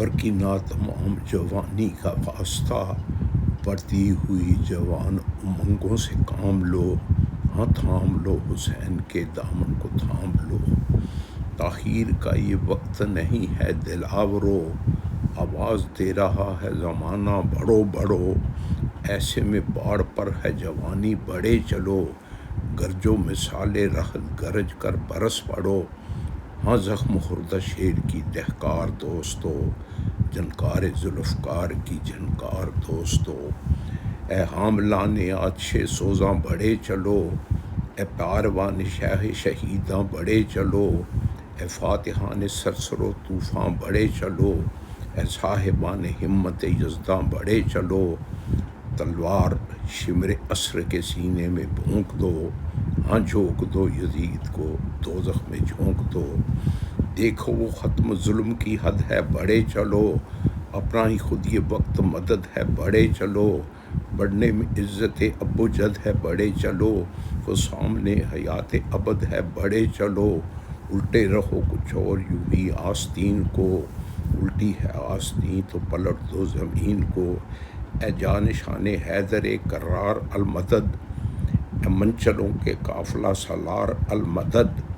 برکینہ تمام جوانی کا واسطہ، بڑھتی ہوئی جوان امنگوں سے کام لو، ہاں تھام لو حسین کے دامن کو تھام لو۔ تاخیر کا یہ وقت نہیں ہے دلاورو، آواز دے رہا ہے زمانہ بڑھو بڑھو۔ ایسے میں باڑ پر ہے جوانی بڑھے چلو، گرجو مثال رحل گرج کر برس پڑو۔ ہاں زخم خوردہ شیر کی دہکار دوستو، جھنکار ذوالفقار کی جھنکار دوستو۔ اے حاملان آتشِ سوزاں بڑھے چلو، اے پیروان شہ شہیداں بڑھے چلو۔ اے فاتحان سرسر و طوفاں بڑھے چلو، اے صاحبان ہمت یزداں بڑھے چلو۔ تلوار شمر عصر کے سینے میں بھونک دو، ہاں جھونک دو یزید کو دوزخ میں جھونک دو۔ دیکھو وہ ختم ظلم کی حد ہے بڑھے چلو، اپنا ہی خود یہ وقت مدد ہے بڑھے چلو۔ بڑھنے میں عزت اب و جد ہے بڑھے چلو، وہ سامنے حیات ابد ہے بڑھے چلو۔ الٹے رہو کچھ اور یوں ہی آستین کو، الٹی ہے آستین تو پلٹ دو زمین کو۔ اے جانشان حیدر کرار المدد، اے منچلوں کے قافلہ سالار المدد۔